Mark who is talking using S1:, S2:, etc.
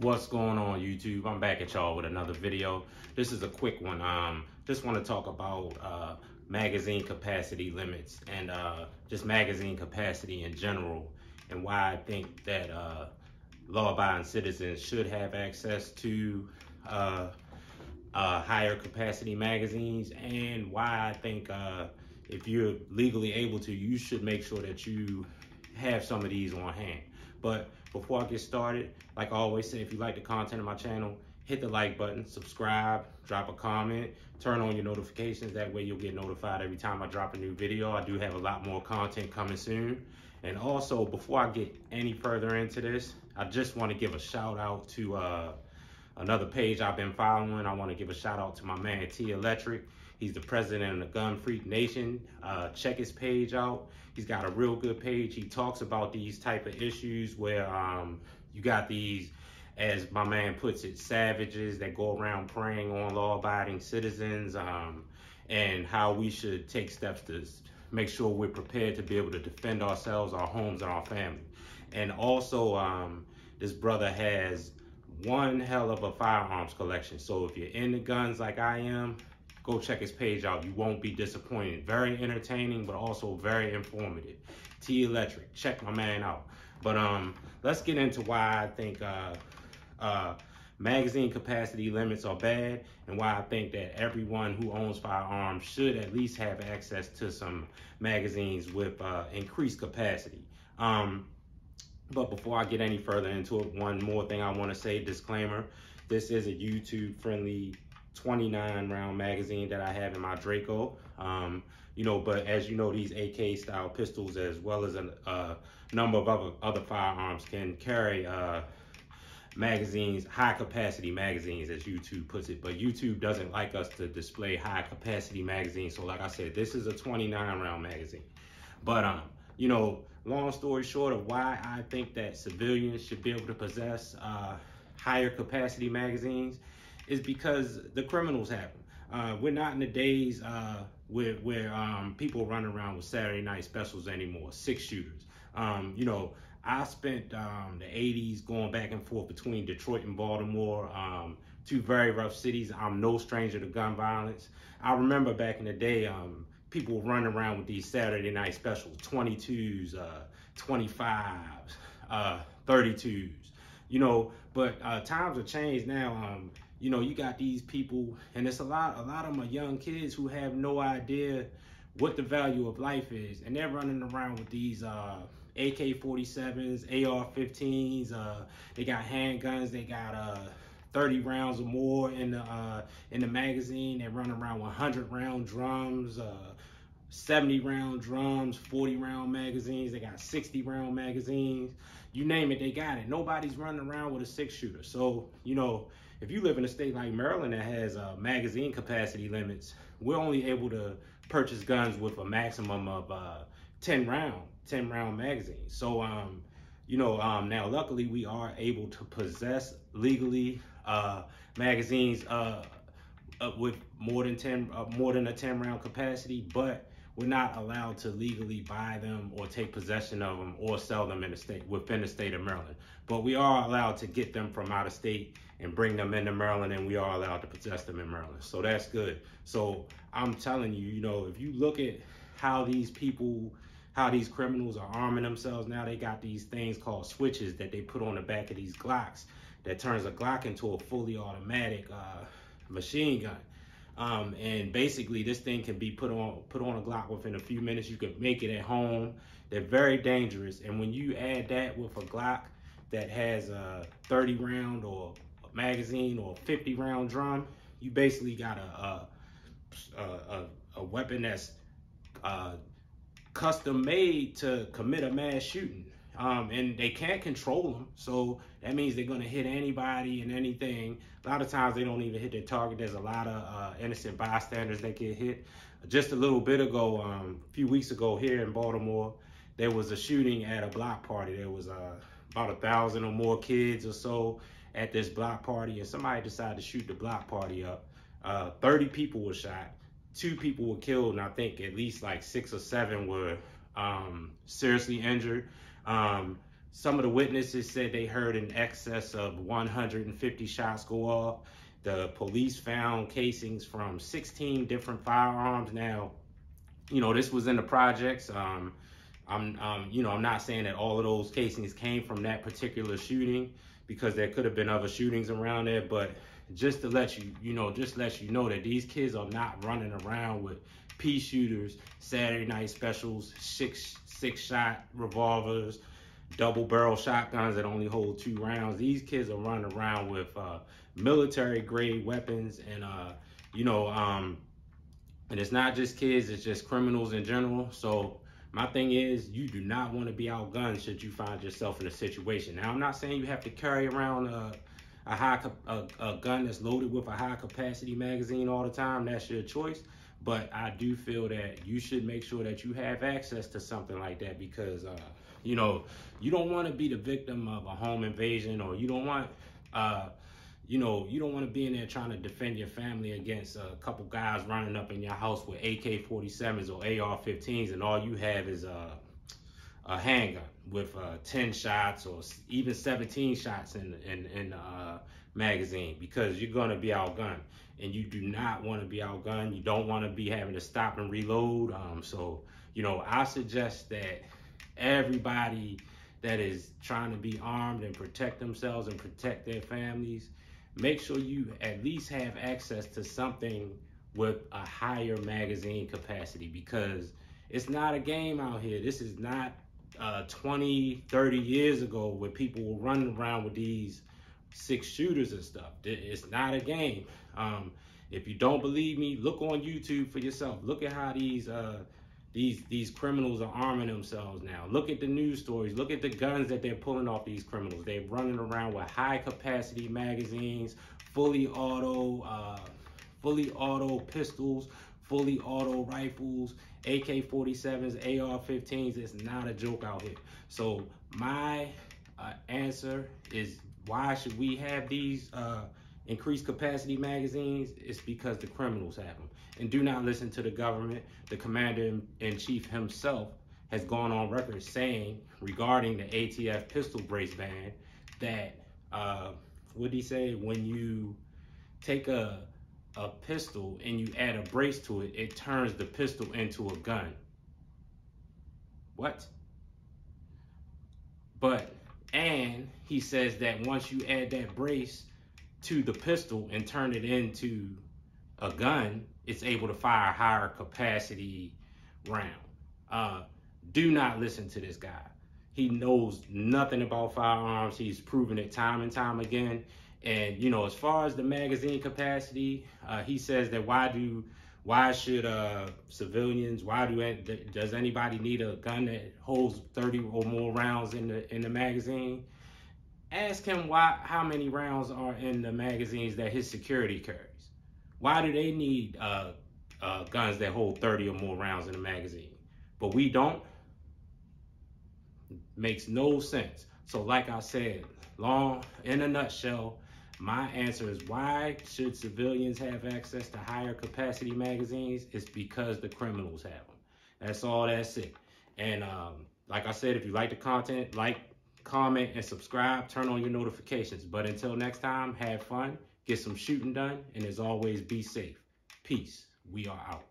S1: What's going on, YouTube? I'm back at y'all with another video. This is a quick one. Just want to talk about magazine capacity limits and just magazine capacity in general, and why I think that law-abiding citizens should have access to higher capacity magazines, and why I think if you're legally able to, you should make sure that you have some of these on hand. But before I get started, like I always say, if you like the content of my channel, hit the like button, subscribe, drop a comment, turn on your notifications. That way you'll get notified every time I drop a new video. I do have a lot more content coming soon. And also, before I get any further into this, I just want to give a shout out to another page I've been following. I want to give a shout out to my man T Electric. He's the president of the Gun Freak Nation. Check his page out. He's got a real good page. He talks about these type of issues where you got these, as my man puts it, savages that go around preying on law-abiding citizens, and how we should take steps to make sure we're prepared to be able to defend ourselves, our homes, and our family. And also, this brother has one hell of a firearms collection. So if you're into guns like I am, go check his page out. You won't be disappointed. Very entertaining, but also very informative. T Electric, check my man out. But let's get into why I think magazine capacity limits are bad, and why I think that everyone who owns firearms should at least have access to some magazines with increased capacity. But before I get any further into it, one more thing I want to say, disclaimer: this is a YouTube-friendly 29 round magazine that I have in my Draco. You know, but as you know, these AK style pistols, as well as a number of other firearms, can carry magazines, high capacity magazines, as YouTube puts it. But YouTube doesn't like us to display high capacity magazines. So like I said, this is a 29 round magazine. But you know, long story short of why I think that civilians should be able to possess higher capacity magazines is because the criminals have them. We're not in the days where people run around with Saturday night specials anymore, 6-shooters. You know, I spent the 80s going back and forth between Detroit and Baltimore, two very rough cities. I'm no stranger to gun violence. I remember back in the day, people running around with these Saturday night specials, 22s, 25s, 32s, you know, but times have changed now. You know, you got these people, and it's a lot of them are young kids who have no idea what the value of life is, and they're running around with these AK-47s, AR-15s. They got handguns. They got 30 rounds or more in the magazine. They run around with 100-round drums, 70-round drums, 40-round magazines. They got 60-round magazines. You name it, they got it. Nobody's running around with a 6-shooter. So, you know, if you live in a state like Maryland that has magazine capacity limits, we're only able to purchase guns with a maximum of 10 round magazines. So, you know, now luckily we are able to possess legally magazines with more than a 10 round capacity, but we're not allowed to legally buy them or take possession of them or sell them in the state, within the state of Maryland. But we are allowed to get them from out of state and bring them into Maryland, and we are allowed to possess them in Maryland. So that's good. So I'm telling you, you know, if you look at how these criminals are arming themselves now, they got these things called switches that they put on the back of these Glocks that turns a Glock into a fully automatic machine gun. And basically this thing can be put on a Glock within a few minutes. You can make it at home. They're very dangerous. And when you add that with a Glock that has a 30 round or a magazine or a 50 round drum, you basically got a weapon that's custom made to commit a mass shooting. And they can't control them, so that means they're going to hit anybody and anything. A lot of times they don't even hit their target. There's a lot of innocent bystanders that get hit. Just a little bit ago, a few weeks ago here in Baltimore, there was a shooting at a block party. There was about 1,000 or more kids or so at this block party, and somebody decided to shoot the block party up. 30 people were shot, 2 people were killed, and I think at least like 6 or 7 were seriously injured. Some of the witnesses said they heard in excess of 150 shots go off. The police found casings from 16 different firearms. Now, you know, this was in the projects. I'm not saying that all of those casings came from that particular shooting, because there could have been other shootings around there. But just to let you know that these kids are not running around with pea shooters, Saturday night specials, six shot revolvers, double barrel shotguns that only hold 2 rounds. These kids are running around with military grade weapons, and and it's not just kids, it's just criminals in general. So my thing is, you do not want to be outgunned should you find yourself in a situation. Now, I'm not saying you have to carry around a gun that's loaded with a high capacity magazine all the time. That's your choice. But I do feel that you should make sure that you have access to something like that, because you don't want to be the victim of a home invasion, or you don't want you don't want to be in there trying to defend your family against a couple guys running up in your house with AK-47s or AR-15s, and all you have is a handgun with 10 shots or even 17 shots in the magazine, because you're going to be outgunned, and you do not want to be outgunned. You don't want to be having to stop and reload. So I suggest that everybody that is trying to be armed and protect themselves and protect their families, make sure you at least have access to something with a higher magazine capacity, because it's not a game out here. This is not 20, 30 years ago where people were running around with these 6 shooters and stuff. It's not a game. If you don't believe me, look on YouTube for yourself. Look at how these criminals are arming themselves now. Look at the news stories. Look at the guns that they're pulling off these criminals. They're running around with high capacity magazines, fully auto pistols, fully auto rifles, AK-47s, AR-15s. It's not a joke out here. So my answer is, why should we have these increased capacity magazines? It's because the criminals have them. And do not listen to the government. The commander-in-chief himself has gone on record saying, regarding the ATF pistol brace ban, that what did he say? When you take a pistol and you add a brace to it, it turns the pistol into a gun. What? And he says that once you add that brace to the pistol and turn it into a gun, it's able to fire a higher capacity round. Do not listen to this guy. He knows nothing about firearms. He's proven it time and time again. And as far as the magazine capacity, he says that why should civilians, does anybody need a gun that holds 30 or more rounds in the magazine? Ask him how many rounds are in the magazines that his security carries. Why do they need guns that hold 30 or more rounds in a magazine, but we don't? Makes no sense. So like I said, in a nutshell, my answer is, why should civilians have access to higher capacity magazines? It's because the criminals have them. That's all. That's it. And like I said, if you like the content, like, comment, and subscribe. Turn on your notifications. But until next time, have fun, get some shooting done, and as always, be safe. Peace. We are out.